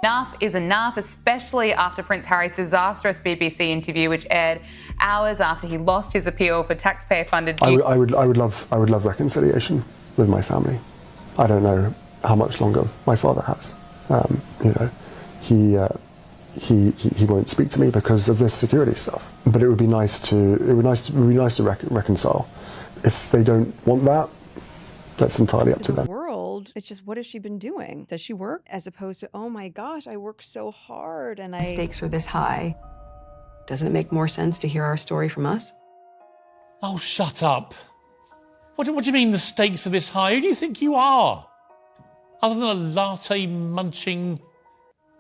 Enough is enough, especially after Prince Harry's disastrous BBC interview, which aired hours after he lost his appeal for taxpayer-funded. I would love reconciliation with my family. I don't know how much longer my father has. He won't speak to me because of this security stuff. But it would be nice to reconcile. If they don't want that, that's entirely up to them. It's just, what has she been doing? Does she work? As opposed to, oh my gosh, I work so hard and stakes are this high. Doesn't it make more sense to hear our story from us? Oh, shut up. What do you mean the stakes are this high? Who do you think you are? Other than a latte-munching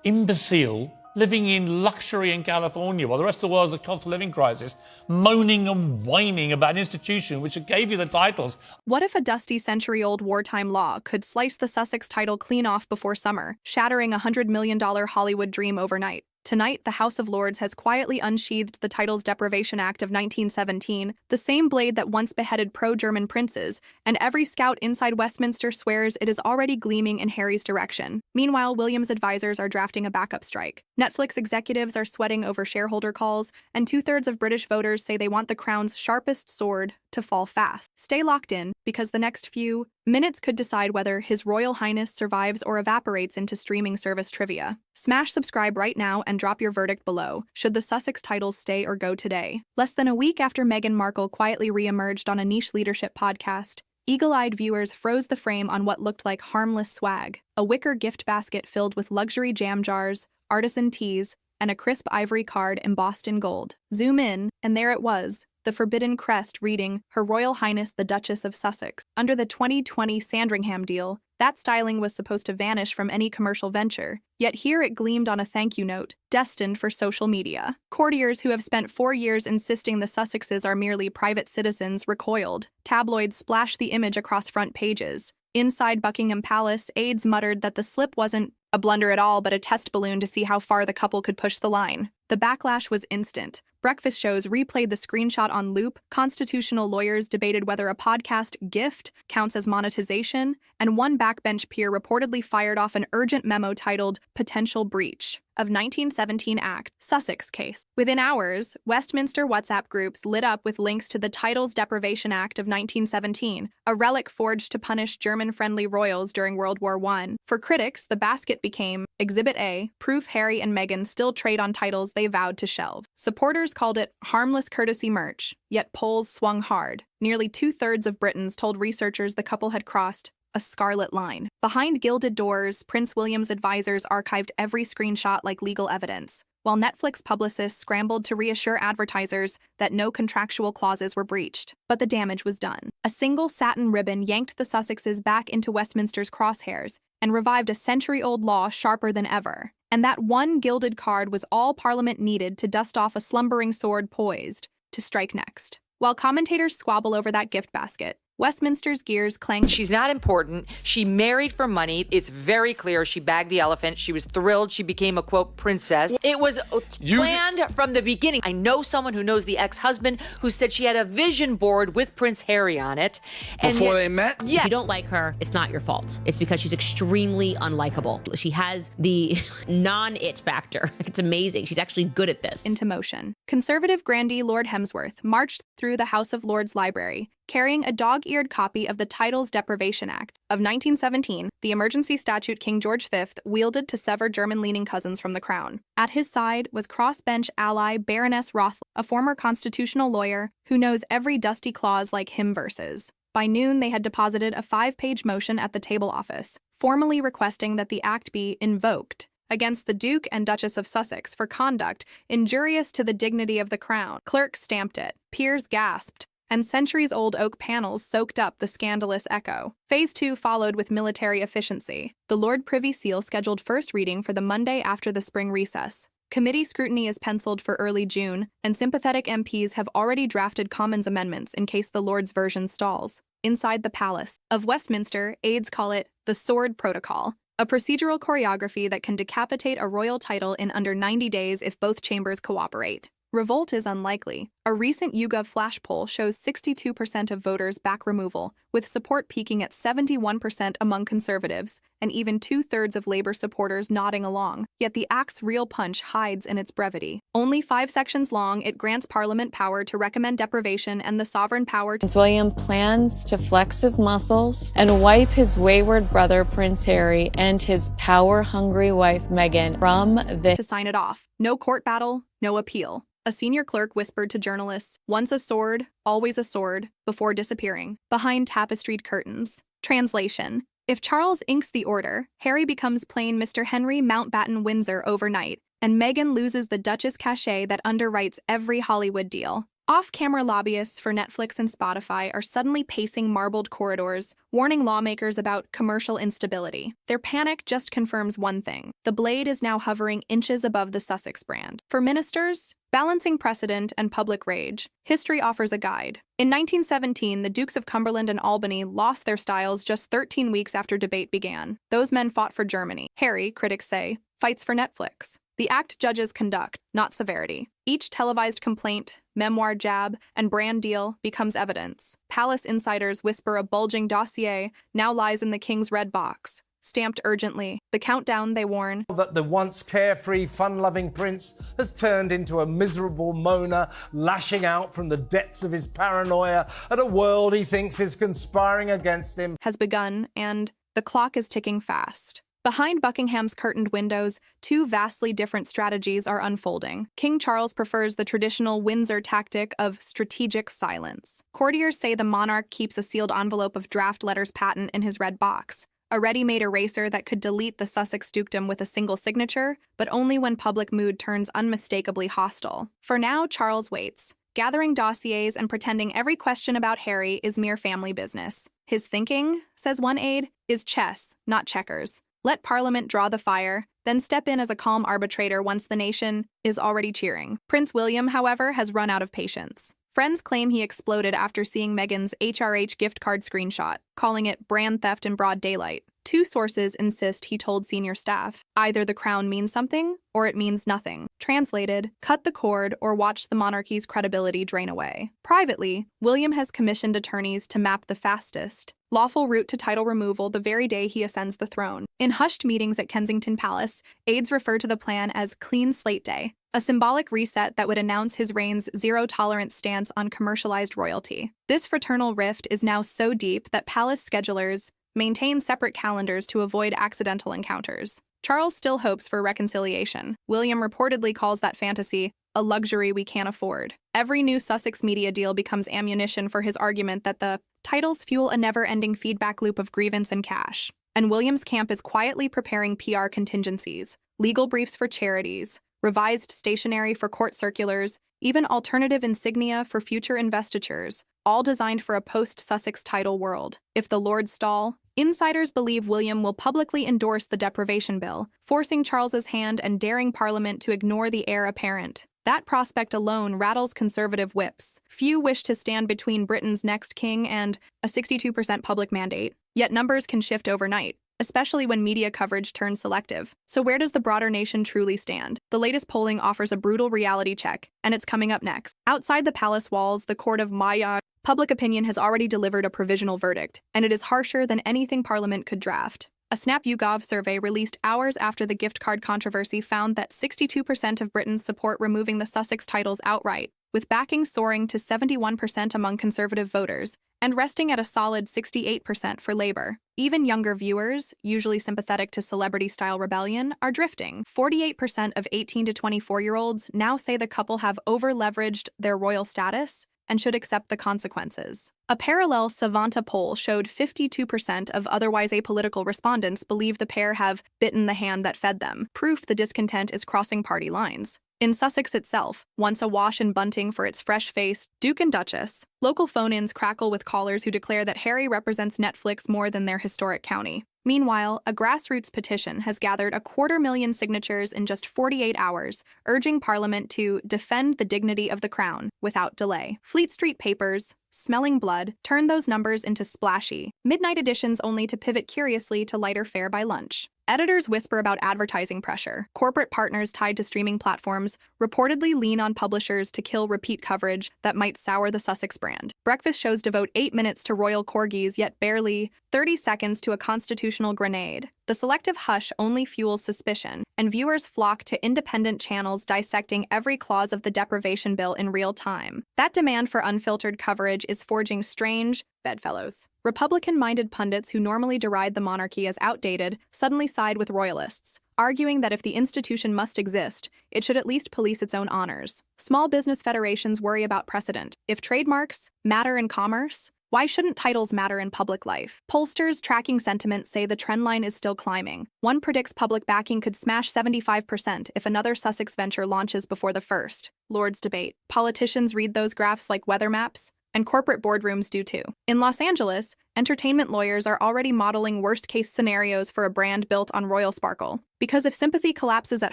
imbecile living in luxury in California while the rest of the world's a cost of living crisis, moaning and whining about an institution which gave you the titles. What if a dusty century-old wartime law could slice the Sussex title clean off before summer, shattering a $100 million Hollywood dream overnight? Tonight, the House of Lords has quietly unsheathed the Titles Deprivation Act of 1917, the same blade that once beheaded pro-German princes, and every scout inside Westminster swears it is already gleaming in Harry's direction. Meanwhile, William's advisors are drafting a backup strike. Netflix executives are sweating over shareholder calls, and 2/3 of British voters say they want the Crown's sharpest sword to fall fast. Stay locked in, because the next few minutes could decide whether His Royal Highness survives or evaporates into streaming service trivia. Smash subscribe right now and drop your verdict below. Should the Sussex titles stay or go today? Less than a week after Meghan Markle quietly re-emerged on a niche leadership podcast, eagle-eyed viewers froze the frame on what looked like harmless swag. A wicker gift basket filled with luxury jam jars, artisan teas, and a crisp ivory card embossed in gold. Zoom in, and there it was, the forbidden crest reading, Her Royal Highness the Duchess of Sussex. Under the 2020 Sandringham deal, that styling was supposed to vanish from any commercial venture, yet here it gleamed on a thank you note, destined for social media. Courtiers who have spent 4 years insisting the Sussexes are merely private citizens recoiled. Tabloids splashed the image across front pages. Inside Buckingham Palace, aides muttered that the slip wasn't a blunder at all, but a test balloon to see how far the couple could push the line. The backlash was instant. Breakfast shows replayed the screenshot on loop, constitutional lawyers debated whether a podcast gift counts as monetization, and one backbench peer reportedly fired off an urgent memo titled Potential Breach of 1917 Act, Sussex Case. Within hours, Westminster WhatsApp groups lit up with links to the Titles Deprivation Act of 1917, a relic forged to punish German-friendly royals during World War I. For critics, the basket became Exhibit A, proof Harry and Meghan still trade on titles they vowed to shelve. Supporters called it harmless courtesy merch, yet polls swung hard. Nearly 2/3 of Britons told researchers the couple had crossed a scarlet line. Behind gilded doors, Prince William's advisors archived every screenshot like legal evidence, while Netflix publicists scrambled to reassure advertisers that no contractual clauses were breached. But the damage was done. A single satin ribbon yanked the Sussexes back into Westminster's crosshairs and revived a century-old law sharper than ever. And that one gilded card was all Parliament needed to dust off a slumbering sword poised to strike next. While commentators squabble over that gift basket, Westminster's gears clank. She's not important. She married for money. It's very clear she bagged the elephant. She was thrilled. She became a, quote, princess. It was planned from the beginning. I know someone who knows the ex-husband who said she had a vision board with Prince Harry on it. Before they met? Yeah. If you don't like her, it's not your fault. It's because she's extremely unlikable. She has the non-it factor. It's amazing. She's actually good at this. Into motion. Conservative grandee Lord Hemsworth marched through the House of Lords library, carrying a dog-eared copy of the Titles Deprivation Act of 1917, the emergency statute King George V wielded to sever German-leaning cousins from the crown. At his side was crossbench ally Baroness Roth, a former constitutional lawyer who knows every dusty clause like hymn verses. By noon, they had deposited a 5-page motion at the table office, formally requesting that the act be invoked against the Duke and Duchess of Sussex for conduct injurious to the dignity of the crown. Clerks stamped it, peers gasped, and centuries-old oak panels soaked up the scandalous echo. Phase 2 followed with military efficiency. The Lord Privy Seal scheduled first reading for the Monday after the spring recess. Committee scrutiny is penciled for early June, and sympathetic MPs have already drafted Commons amendments in case the Lords' version stalls. Inside the Palace of Westminster, aides call it the Sword Protocol, a procedural choreography that can decapitate a royal title in under 90 days if both chambers cooperate. Revolt is unlikely. A recent YouGov flash poll shows 62% of voters back removal, with support peaking at 71% among conservatives, and even 2/3 of Labour supporters nodding along. Yet the Act's real punch hides in its brevity. Only 5 sections long, it grants Parliament power to recommend deprivation and the sovereign power to... Prince William plans to flex his muscles and wipe his wayward brother Prince Harry and his power-hungry wife Meghan from the... to sign it off. No court battle, no appeal. A senior clerk whispered to journalists, "Once a sword, always a sword," before disappearing behind tapestried curtains. Translation: if Charles inks the order, Harry becomes plain Mr. Henry Mountbatten Windsor overnight, and Meghan loses the Duchess cachet that underwrites every Hollywood deal. Off-camera lobbyists for Netflix and Spotify are suddenly pacing marbled corridors, warning lawmakers about commercial instability. Their panic just confirms one thing: the blade is now hovering inches above the Sussex brand. For ministers, balancing precedent and public rage, history offers a guide. In 1917, the Dukes of Cumberland and Albany lost their styles just 13 weeks after debate began. Those men fought for Germany. Harry, critics say, fights for Netflix. The Act judges conduct, not severity. Each televised complaint, memoir jab, and brand deal becomes evidence. Palace insiders whisper a bulging dossier now lies in the King's red box, stamped urgently. The countdown, they warn, that the once carefree, fun-loving prince has turned into a miserable moaner, lashing out from the depths of his paranoia at a world he thinks is conspiring against him, has begun, and the clock is ticking fast. Behind Buckingham's curtained windows, 2 vastly different strategies are unfolding. King Charles prefers the traditional Windsor tactic of strategic silence. Courtiers say the monarch keeps a sealed envelope of draft letters patent in his red box, a ready-made eraser that could delete the Sussex dukedom with a single signature, but only when public mood turns unmistakably hostile. For now, Charles waits, gathering dossiers and pretending every question about Harry is mere family business. His thinking, says one aide, is chess, not checkers. Let Parliament draw the fire, then step in as a calm arbitrator once the nation is already cheering. Prince William, however, has run out of patience. Friends claim he exploded after seeing Meghan's HRH gift card screenshot, calling it brand theft in broad daylight. 2 sources insist he told senior staff, either the crown means something or it means nothing. Translated, cut the cord or watch the monarchy's credibility drain away. Privately, William has commissioned attorneys to map the fastest, lawful route to title removal the very day he ascends the throne. In hushed meetings at Kensington Palace, aides refer to the plan as Clean Slate Day, a symbolic reset that would announce his reign's zero-tolerance stance on commercialized royalty. This fraternal rift is now so deep that palace schedulers maintain separate calendars to avoid accidental encounters. Charles still hopes for reconciliation. William reportedly calls that fantasy a luxury we can't afford. Every new Sussex media deal becomes ammunition for his argument that the titles fuel a never-ending feedback loop of grievance and cash. And William's camp is quietly preparing PR contingencies, legal briefs for charities, revised stationery for court circulars, even alternative insignia for future investitures, all designed for a post-Sussex title world. If the Lords stall, insiders believe William will publicly endorse the deprivation bill, forcing Charles's hand and daring Parliament to ignore the heir apparent. That prospect alone rattles conservative whips. Few wish to stand between Britain's next king and a 62% public mandate. Yet numbers can shift overnight, especially when media coverage turns selective. So where does the broader nation truly stand? The latest polling offers a brutal reality check, and it's coming up next. Outside the palace walls, the court of Maya, public opinion has already delivered a provisional verdict, and it is harsher than anything Parliament could draft. A Snap YouGov survey released hours after the gift card controversy found that 62% of Britons support removing the Sussex titles outright, with backing soaring to 71% among Conservative voters, and resting at a solid 68% for Labour. Even younger viewers, usually sympathetic to celebrity-style rebellion, are drifting. 48% of 18 to 24-year-olds now say the couple have over-leveraged their royal status and should accept the consequences. A parallel Savanta poll showed 52% of otherwise apolitical respondents believe the pair have bitten the hand that fed them, proof the discontent is crossing party lines. In Sussex itself, once awash in bunting for its fresh-faced Duke and Duchess, local phone-ins crackle with callers who declare that Harry represents Netflix more than their historic county. Meanwhile, a grassroots petition has gathered 250,000 signatures in just 48 hours, urging Parliament to defend the dignity of the crown without delay. Fleet Street papers, smelling blood, turn those numbers into splashy midnight editions only to pivot curiously to lighter fare by lunch. Editors whisper about advertising pressure. Corporate partners tied to streaming platforms reportedly lean on publishers to kill repeat coverage that might sour the Sussex brand. Breakfast shows devote 8 minutes to royal corgis, yet barely 30 seconds to a constitutional grenade. The selective hush only fuels suspicion, and viewers flock to independent channels dissecting every clause of the deprivation bill in real time. That demand for unfiltered coverage is forging strange bedfellows. Republican-minded pundits who normally deride the monarchy as outdated suddenly side with royalists, arguing that if the institution must exist, it should at least police its own honors. Small business federations worry about precedent. If trademarks matter in commerce, why shouldn't titles matter in public life? Pollsters tracking sentiment say the trend line is still climbing. One predicts public backing could smash 75% if another Sussex venture launches before the first. Lords debate. Politicians read those graphs like weather maps, and corporate boardrooms do too. In Los Angeles, entertainment lawyers are already modeling worst-case scenarios for a brand built on royal sparkle. Because if sympathy collapses at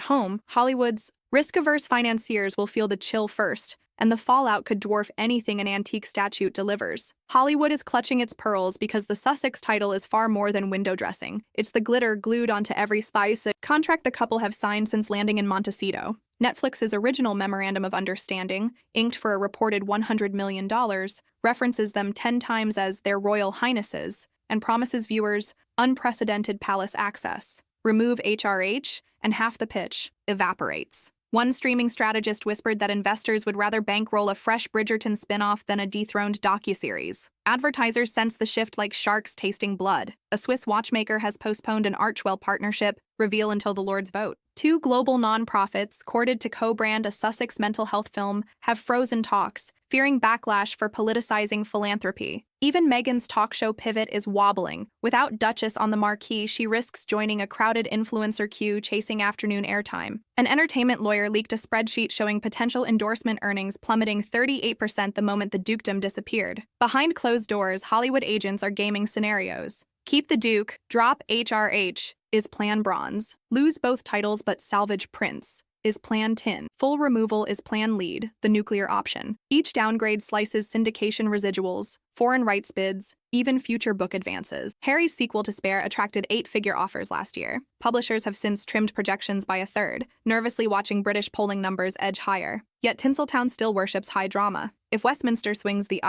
home, Hollywood's risk-averse financiers will feel the chill first, and the fallout could dwarf anything an antique statute delivers. Hollywood is clutching its pearls because the Sussex title is far more than window dressing. It's the glitter glued onto every slice, a contract the couple have signed since landing in Montecito. Netflix's original Memorandum of Understanding, inked for a reported $100 million, references them 10 times as their Royal Highnesses and promises viewers unprecedented palace access. Remove HRH, and half the pitch evaporates. One streaming strategist whispered that investors would rather bankroll a fresh Bridgerton spin-off than a dethroned docuseries. Advertisers sense the shift like sharks tasting blood. A Swiss watchmaker has postponed an Archwell partnership, reveal until the Lord's vote. Two global nonprofits, courted to co-brand a Sussex mental health film, have frozen talks, fearing backlash for politicizing philanthropy. Even Meghan's talk show pivot is wobbling. Without Duchess on the marquee, she risks joining a crowded influencer queue chasing afternoon airtime. An entertainment lawyer leaked a spreadsheet showing potential endorsement earnings plummeting 38% the moment the dukedom disappeared. Behind closed doors, Hollywood agents are gaming scenarios. Keep the Duke, drop HRH, is Plan Bronze. Lose both titles but salvage Prince, is Plan Tin. Full removal is Plan Lead, the nuclear option. Each downgrade slices syndication residuals, foreign rights bids, even future book advances. Harry's sequel to Spare attracted 8-figure offers last year. Publishers have since trimmed projections by a third, nervously watching British polling numbers edge higher. Yet Tinseltown still worships high drama. If Westminster swings the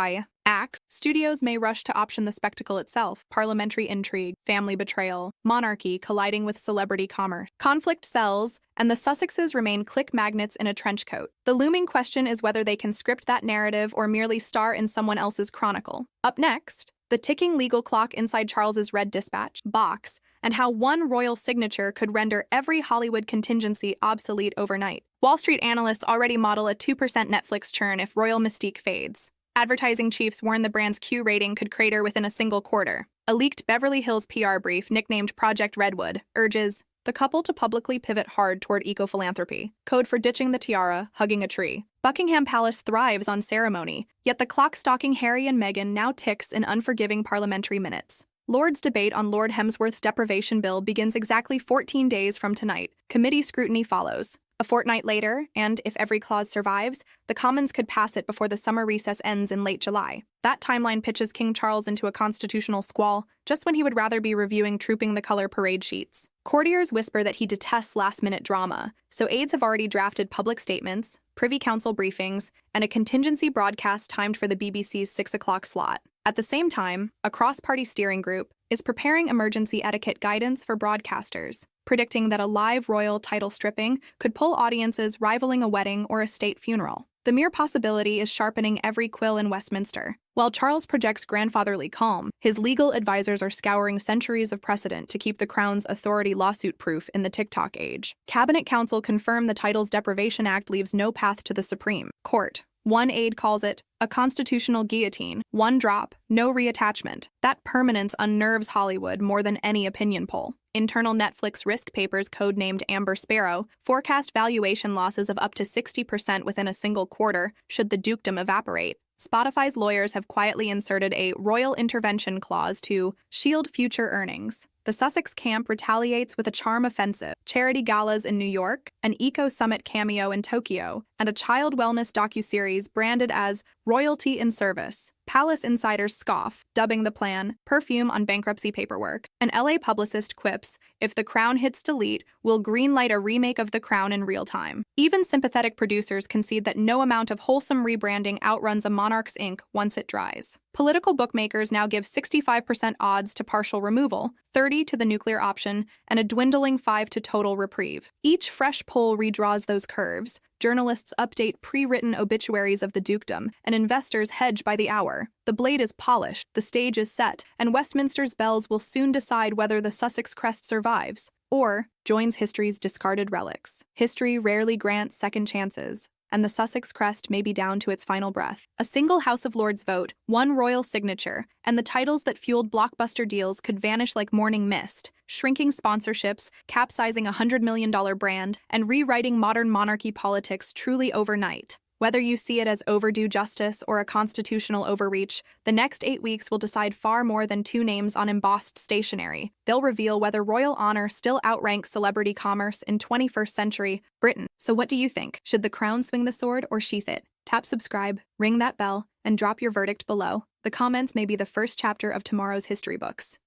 axe, studios may rush to option the spectacle itself: parliamentary intrigue, family betrayal, monarchy colliding with celebrity commerce. Conflict sells, and the Sussexes remain click magnets in a trench coat. The looming question is whether they can script that narrative or merely star in someone else's chronicle. Up next, the ticking legal clock inside Charles's Red Dispatch box, and how one royal signature could render every Hollywood contingency obsolete overnight. Wall Street analysts already model a 2% Netflix churn if royal mystique fades. Advertising chiefs warn the brand's Q rating could crater within a single quarter. A leaked Beverly Hills PR brief, nicknamed Project Redwood, urges the couple to publicly pivot hard toward eco-philanthropy, code for ditching the tiara, hugging a tree. Buckingham Palace thrives on ceremony, yet the clock stalking Harry and Meghan now ticks in unforgiving parliamentary minutes. Lords' debate on Lord Hemsworth's deprivation bill begins exactly 14 days from tonight. Committee scrutiny follows. A fortnight later, and if every clause survives, the Commons could pass it before the summer recess ends in late July. That timeline pitches King Charles into a constitutional squall, just when he would rather be reviewing Trooping the Color parade sheets. Courtiers whisper that he detests last-minute drama, so aides have already drafted public statements, Privy Council briefings, and a contingency broadcast timed for the BBC's 6 o'clock slot. At the same time, a cross-party steering group is preparing emergency etiquette guidance for broadcasters, predicting that a live royal title stripping could pull audiences rivaling a wedding or a state funeral. The mere possibility is sharpening every quill in Westminster. While Charles projects grandfatherly calm, his legal advisors are scouring centuries of precedent to keep the Crown's authority lawsuit-proof in the TikTok age. Cabinet Council confirmed the Titles Deprivation Act leaves no path to the Supreme Court. One aide calls it a constitutional guillotine, one drop, no reattachment. That permanence unnerves Hollywood more than any opinion poll. Internal Netflix risk papers, codenamed Amber Sparrow, forecast valuation losses of up to 60% within a single quarter should the dukedom evaporate. Spotify's lawyers have quietly inserted a royal intervention clause to shield future earnings. The Sussex camp retaliates with a charm offensive, charity galas in New York, an eco-summit cameo in Tokyo, and a child wellness docuseries branded as Royalty in Service. Palace insiders scoff, dubbing the plan perfume on bankruptcy paperwork. An LA publicist quips, if the Crown hits delete, we'll greenlight a remake of The Crown in real time. Even sympathetic producers concede that no amount of wholesome rebranding outruns a monarch's ink once it dries. Political bookmakers now give 65% odds to partial removal, 30% to the nuclear option, and a dwindling 5% to total reprieve. Each fresh poll redraws those curves. Journalists update pre-written obituaries of the dukedom, and investors hedge by the hour. The blade is polished, the stage is set, and Westminster's bells will soon decide whether the Sussex crest survives or joins history's discarded relics. History rarely grants second chances, and the Sussex crest may be down to its final breath. A single House of Lords vote, one royal signature, and the titles that fueled blockbuster deals could vanish like morning mist, shrinking sponsorships, capsizing a $100 million brand, and rewriting modern monarchy politics truly overnight. Whether you see it as overdue justice or a constitutional overreach, the next 8 weeks will decide far more than 2 names on embossed stationery. They'll reveal whether royal honor still outranks celebrity commerce in 21st century Britain. So what do you think? Should the crown swing the sword or sheath it? Tap subscribe, ring that bell, and drop your verdict below. The comments may be the first chapter of tomorrow's history books.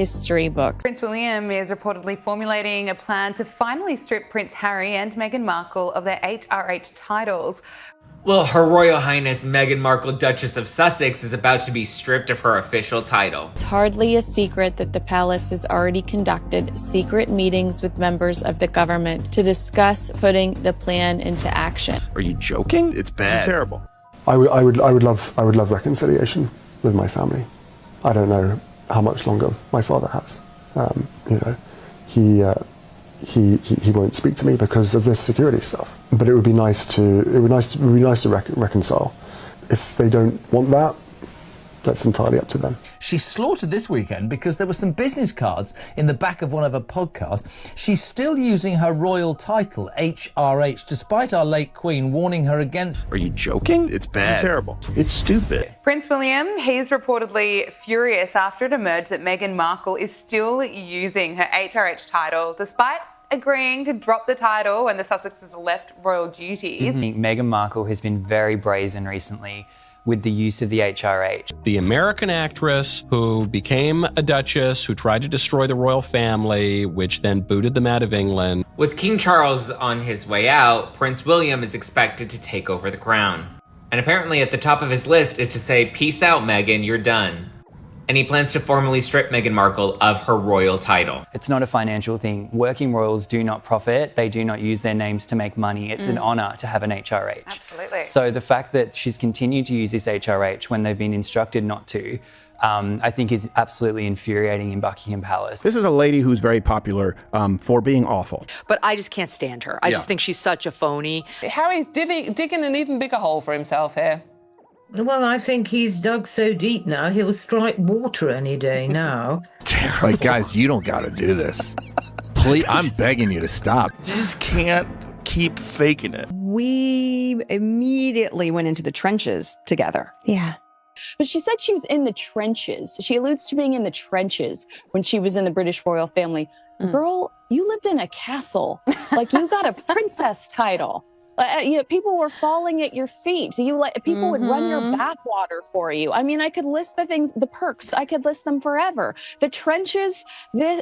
history books. Prince William is reportedly formulating a plan to finally strip Prince Harry and Meghan Markle of their HRH titles. Well, Her Royal Highness Meghan Markle, Duchess of Sussex, is about to be stripped of her official title. It's hardly a secret that the palace has already conducted secret meetings with members of the government to discuss putting the plan into action. Are you joking? It's bad. This is terrible. I would love reconciliation with my family. I don't know how much longer my father has. He won't speak to me because of this security stuff. But it would be nice to reconcile. If they don't want that, that's entirely up to them. She's slaughtered this weekend because there were some business cards in the back of one of her podcasts. She's still using her royal title, HRH, despite our late Queen warning her against. Are you joking? It's bad. This is terrible. It's stupid. Prince William, he's reportedly furious after it emerged that Meghan Markle is still using her HRH title despite agreeing to drop the title when the Sussexes left royal duties. Meghan Markle has been very brazen recently with the use of the HRH. The American actress who became a duchess, who tried to destroy the royal family, which then booted them out of England. With King Charles on his way out, Prince William is expected to take over the crown. And apparently at the top of his list is to say, peace out, Meghan, you're done. And he plans to formally strip Meghan Markle of her royal title. It's not a financial thing. Working royals do not profit. They do not use their names to make money. It's an honour to have an HRH. Absolutely. So the fact that she's continued to use this HRH when they've been instructed not to, I think is absolutely infuriating in Buckingham Palace. This is a lady who's very popular for being awful. But I just can't stand her. I just think she's such a phony. Harry's digging an even bigger hole for himself here. Well, I think he's dug so deep now, he'll strike water any day now. Like, guys, you don't got to do this. Please, I'm begging you to stop. You just can't keep faking it. We immediately went into the trenches together. Yeah. But she said she was in the trenches. She alludes to being in the trenches when she was in the British royal family. Girl, you lived in a castle. Like, you got a princess title. People were falling at your feet. People would run your bathwater for you. I mean, I could list the things, the perks. I could list them forever. The trenches.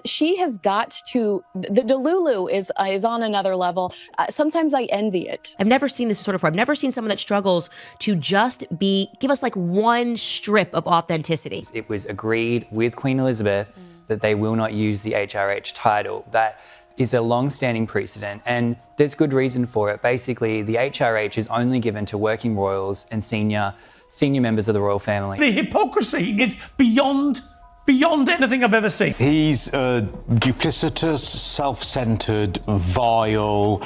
She has got to. The Delulu is on another level. Sometimes I envy it. I've never seen this sort of. I've never seen someone that struggles to just give us like one strip of authenticity. It was agreed with Queen Elizabeth that they will not use the HRH title. That is a long-standing precedent, and there's good reason for it. Basically, the HRH is only given to working royals and senior members of the royal family. The hypocrisy is beyond anything I've ever seen. He's a duplicitous, self-centered, vile,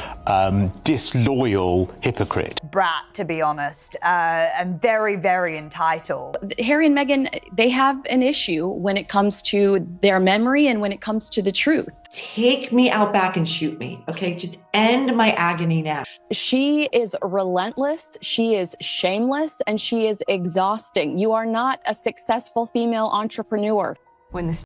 disloyal hypocrite. Brat, to be honest, and very, very entitled. Harry and Meghan, they have an issue when it comes to their memory and when it comes to the truth. Take me out back and shoot me, okay? Just end my agony now. She is relentless, she is shameless, and she is exhausting. You are not a successful female entrepreneur. When the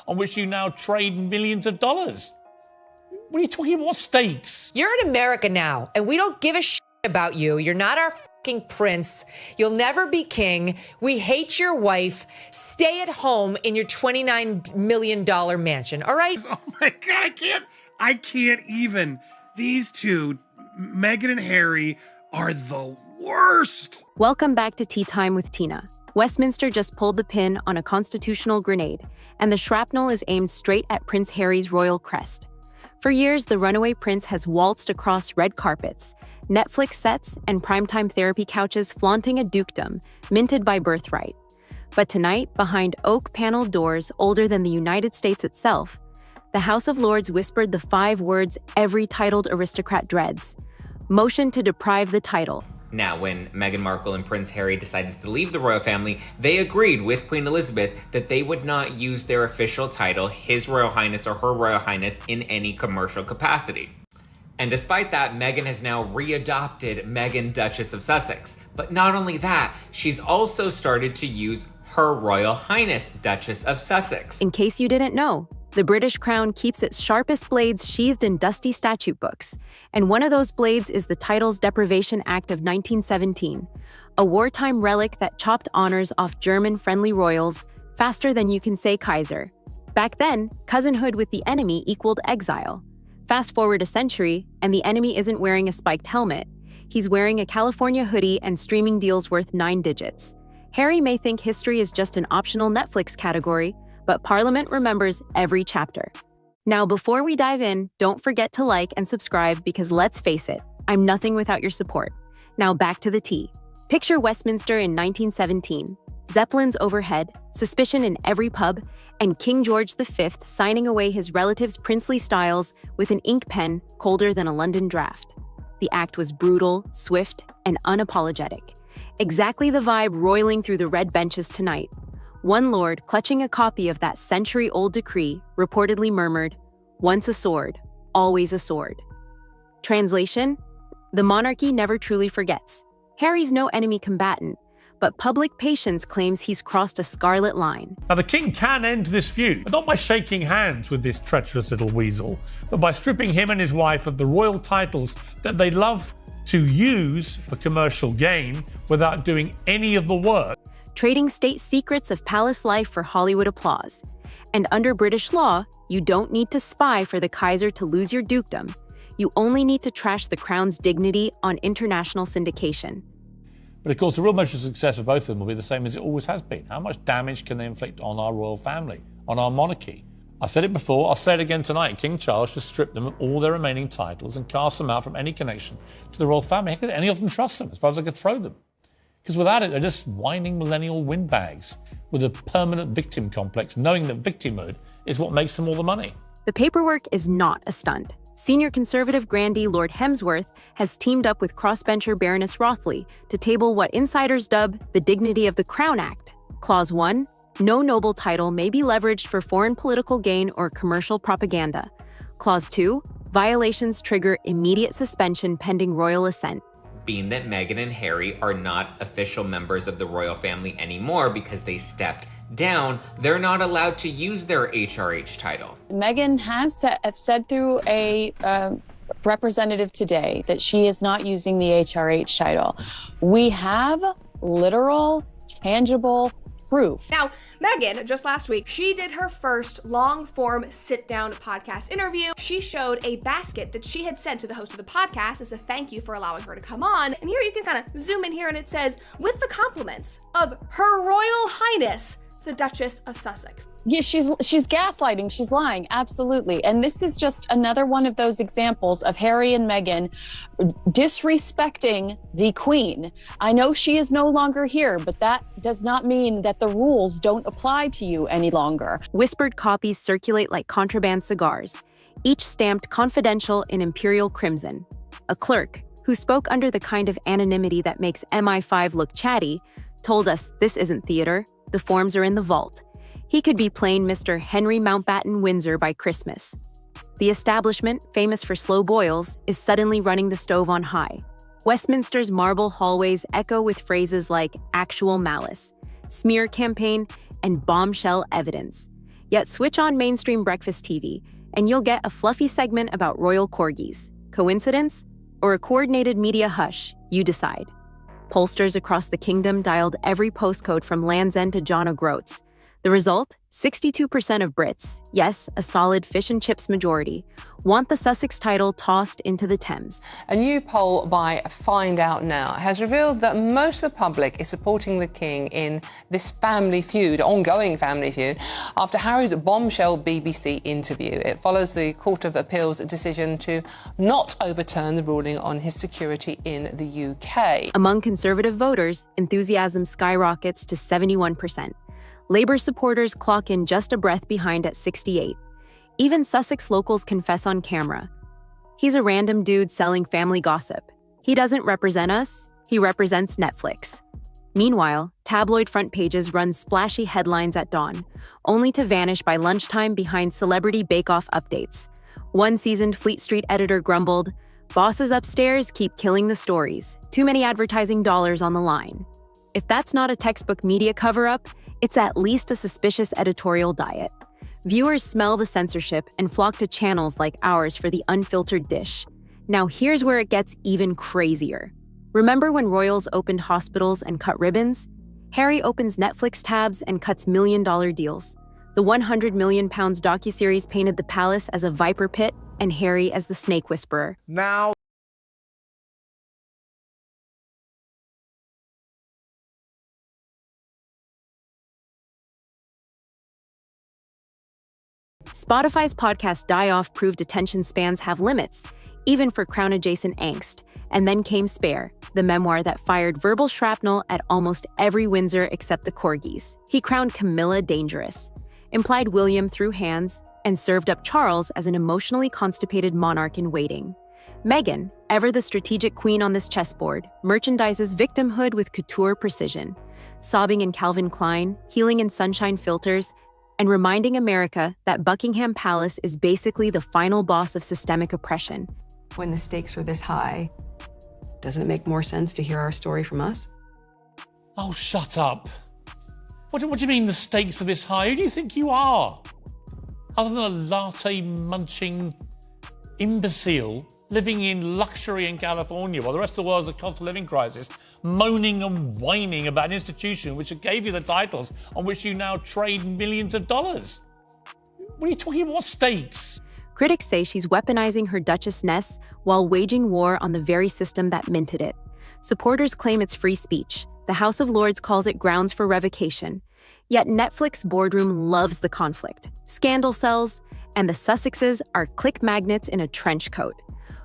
on which you now trade millions of dollars. What are you talking about? What stakes? You're in America now, and we don't give a shit about you. You're not our fucking prince. You'll never be king. We hate your wife. Stay at home in your $29 million mansion, all right? Oh my God, I can't even. These two, Meghan and Harry, are the worst. Welcome back to Tea Time with Tina. Westminster just pulled the pin on a constitutional grenade, and the shrapnel is aimed straight at Prince Harry's royal crest. For years, the runaway prince has waltzed across red carpets, Netflix sets, and primetime therapy couches flaunting a dukedom, minted by Birthright. But tonight, behind oak-paneled doors older than the United States itself, the House of Lords whispered the 5 words every titled aristocrat dreads: motion to deprive the title. Now, when Meghan Markle and Prince Harry decided to leave the royal family, they agreed with Queen Elizabeth that they would not use their official title, His Royal Highness or Her Royal Highness, in any commercial capacity. And despite that, Meghan has now readopted Meghan, Duchess of Sussex. But not only that, she's also started to use Her Royal Highness, Duchess of Sussex. In case you didn't know, the British Crown keeps its sharpest blades sheathed in dusty statute books, and one of those blades is the Titles Deprivation Act of 1917, a wartime relic that chopped honors off German-friendly royals faster than you can say Kaiser. Back then, cousinhood with the enemy equaled exile. Fast forward a century, and the enemy isn't wearing a spiked helmet. He's wearing a California hoodie and streaming deals worth 9 digits. Harry may think history is just an optional Netflix category, but Parliament remembers every chapter. Now, before we dive in, don't forget to like and subscribe because let's face it, I'm nothing without your support. Now back to the tea. Picture Westminster in 1917. Zeppelins overhead, suspicion in every pub, and King George V signing away his relatives' princely styles with an ink pen colder than a London draft. The act was brutal, swift, and unapologetic. Exactly the vibe roiling through the red benches tonight. One lord, clutching a copy of that century-old decree, reportedly murmured, "Once a sword, always a sword." Translation: the monarchy never truly forgets. Harry's no enemy combatant, but public patience claims he's crossed a scarlet line. Now, the king can end this feud, but not by shaking hands with this treacherous little weasel, but by stripping him and his wife of the royal titles that they love to use for commercial gain without doing any of the work. Trading state secrets of palace life for Hollywood applause. And under British law, you don't need to spy for the Kaiser to lose your dukedom. You only need to trash the crown's dignity on international syndication. But of course, the real measure of success of both of them will be the same as it always has been. How much damage can they inflict on our royal family, on our monarchy? I've said it before, I'll say it again tonight. King Charles should strip them of all their remaining titles and cast them out from any connection to the royal family. How could any of them trust them, as far as I could throw them? Because without it, they're just whining millennial windbags with a permanent victim complex, knowing that victimhood is what makes them all the money. The paperwork is not a stunt. Senior Conservative grandee Lord Hemsworth has teamed up with crossbencher Baroness Rothley to table what insiders dub the Dignity of the Crown Act. Clause 1, no noble title may be leveraged for foreign political gain or commercial propaganda. Clause 2, violations trigger immediate suspension pending royal assent. Being that Meghan and Harry are not official members of the royal family anymore because they stepped down, they're not allowed to use their HRH title. Meghan has said through a representative today that she is not using the HRH title. We have literal, tangible proof. Now, Meghan, just last week, she did her first long-form sit-down podcast interview. She showed a basket that she had sent to the host of the podcast as a thank you for allowing her to come on. And here you can kind of zoom in here and it says, with the compliments of Her Royal Highness, the Duchess of Sussex. Yeah, she's gaslighting, she's lying, absolutely. And this is just another one of those examples of Harry and Meghan disrespecting the Queen. I know she is no longer here, but that does not mean that the rules don't apply to you any longer. Whispered copies circulate like contraband cigars, each stamped confidential in imperial crimson. A clerk, who spoke under the kind of anonymity that makes MI5 look chatty, told us this isn't theater, the forms are in the vault. He could be plain Mr. Henry Mountbatten Windsor by Christmas. The establishment, famous for slow boils, is suddenly running the stove on high. Westminster's marble hallways echo with phrases like actual malice, smear campaign, and bombshell evidence. Yet switch on mainstream breakfast TV, and you'll get a fluffy segment about royal corgis. Coincidence? Or a coordinated media hush? You decide. Pollsters across the kingdom dialed every postcode from Land's End to John O'Groats. The result? 62% of Brits, yes, a solid fish and chips majority, want the Sussex title tossed into the Thames. A new poll by Find Out Now has revealed that most of the public is supporting the king in this family feud, ongoing family feud, after Harry's bombshell BBC interview. It follows the Court of Appeal's decision to not overturn the ruling on his security in the UK. Among Conservative voters, enthusiasm skyrockets to 71%. Labour supporters clock in just a breath behind at 68. Even Sussex locals confess on camera. He's a random dude selling family gossip. He doesn't represent us, he represents Netflix. Meanwhile, tabloid front pages run splashy headlines at dawn, only to vanish by lunchtime behind Celebrity Bake Off updates. One seasoned Fleet Street editor grumbled, Bosses upstairs keep killing the stories. Too many advertising dollars on the line. If that's not a textbook media cover-up, it's at least a suspicious editorial diet. Viewers smell the censorship and flock to channels like ours for the unfiltered dish. Now here's where it gets even crazier. Remember when royals opened hospitals and cut ribbons? Harry opens Netflix tabs and cuts million-dollar deals. The 100 million pounds docuseries painted the palace as a viper pit and Harry as the snake whisperer. Now, Spotify's podcast Die Off proved attention spans have limits, even for crown-adjacent angst. And then came Spare, the memoir that fired verbal shrapnel at almost every Windsor except the corgis. He crowned Camilla dangerous, implied William through hands, and served up Charles as an emotionally constipated monarch in waiting. Meghan, ever the strategic queen on this chessboard, merchandises victimhood with couture precision, sobbing in Calvin Klein, healing in sunshine filters, and reminding America that Buckingham Palace is basically the final boss of systemic oppression. When the stakes are this high, doesn't it make more sense to hear our story from us? Oh, shut up. What do you mean the stakes are this high? Who do you think you are? Other than a latte-munching imbecile living in luxury in California while the rest of the world's a cost of living crisis, moaning and whining about an institution which gave you the titles on which you now trade millions of dollars. What are you talking about? What stakes? Critics say she's weaponizing her duchessness while waging war on the very system that minted it. Supporters claim it's free speech. The House of Lords calls it grounds for revocation. Yet Netflix boardroom loves the conflict, scandal sells, and the Sussexes are click magnets in a trench coat.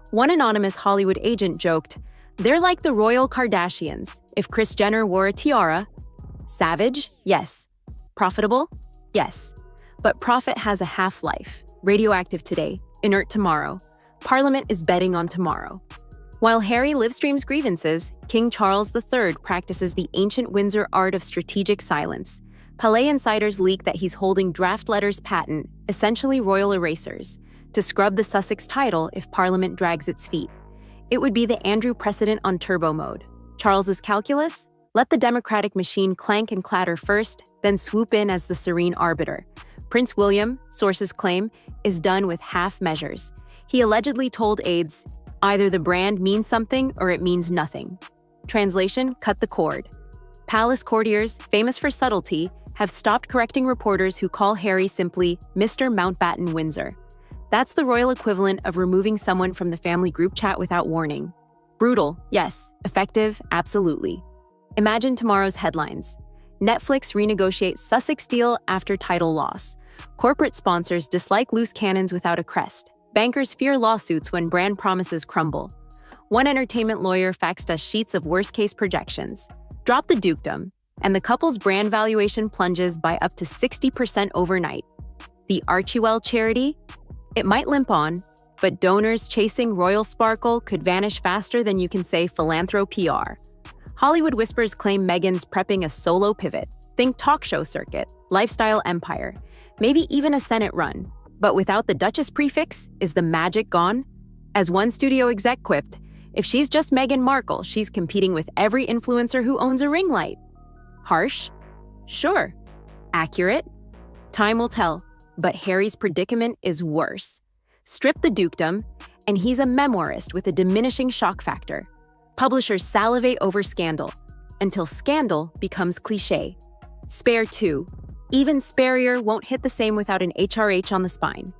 One anonymous Hollywood agent joked, "They're like the royal Kardashians. If Kris Jenner wore a tiara." Savage? Yes. Profitable? Yes. But profit has a half-life. Radioactive today, inert tomorrow. Parliament is betting on tomorrow. While Harry live-streams grievances, King Charles III practices the ancient Windsor art of strategic silence. Palais insiders leak that he's holding draft letters patent, essentially royal erasers, to scrub the Sussex title if Parliament drags its feet. It would be the Andrew precedent on turbo mode. Charles's calculus? Let the democratic machine clank and clatter first, then swoop in as the serene arbiter. Prince William, sources claim, is done with half measures. He allegedly told aides, either the brand means something or it means nothing. Translation, cut the cord. Palace courtiers, famous for subtlety, have stopped correcting reporters who call Harry simply Mr. Mountbatten Windsor. That's the royal equivalent of removing someone from the family group chat without warning. Brutal, yes. Effective, absolutely. Imagine tomorrow's headlines. Netflix renegotiates Sussex deal after title loss. Corporate sponsors dislike loose cannons without a crest. Bankers fear lawsuits when brand promises crumble. One entertainment lawyer faxed us sheets of worst-case projections. Drop the dukedom, and the couple's brand valuation plunges by up to 60% overnight. The Archewell charity? It might limp on, but donors chasing royal sparkle could vanish faster than you can say philanthro PR. Hollywood whispers claim Meghan's prepping a solo pivot. Think talk show circuit, lifestyle empire, maybe even a Senate run. But without the Duchess prefix, is the magic gone? As one studio exec quipped, if she's just Meghan Markle, she's competing with every influencer who owns a ring light. Harsh? Sure. Accurate? Time will tell, but Harry's predicament is worse. Strip the dukedom, and he's a memoirist with a diminishing shock factor. Publishers salivate over scandal, until scandal becomes cliché. Spare too. Even Sparier won't hit the same without an HRH on the spine.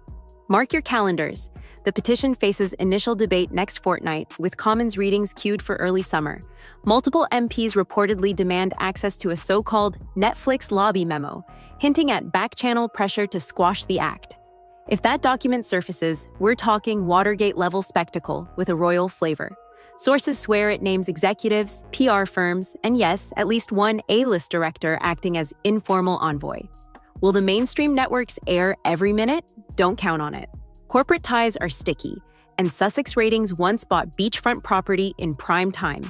Mark your calendars. The petition faces initial debate next fortnight, with Commons readings queued for early summer. Multiple MPs reportedly demand access to a so-called Netflix lobby memo, hinting at back-channel pressure to squash the act. If that document surfaces, we're talking Watergate-level spectacle with a royal flavor. Sources swear it names executives, PR firms, and yes, at least one A-list director acting as informal envoy. Will the mainstream networks air every minute? Don't count on it. Corporate ties are sticky, and Sussex Ratings once bought beachfront property in prime time.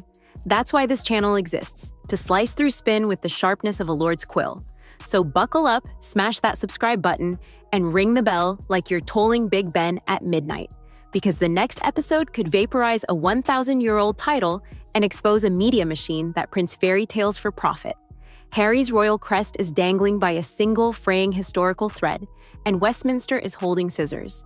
That's why this channel exists, to slice through spin with the sharpness of a lord's quill. So buckle up, smash that subscribe button, and ring the bell like you're tolling Big Ben at midnight. because the next episode could vaporize a 1,000-year-old title and expose a media machine that prints fairy tales for profit. Harry's royal crest is dangling by a single fraying historical thread, and Westminster is holding scissors.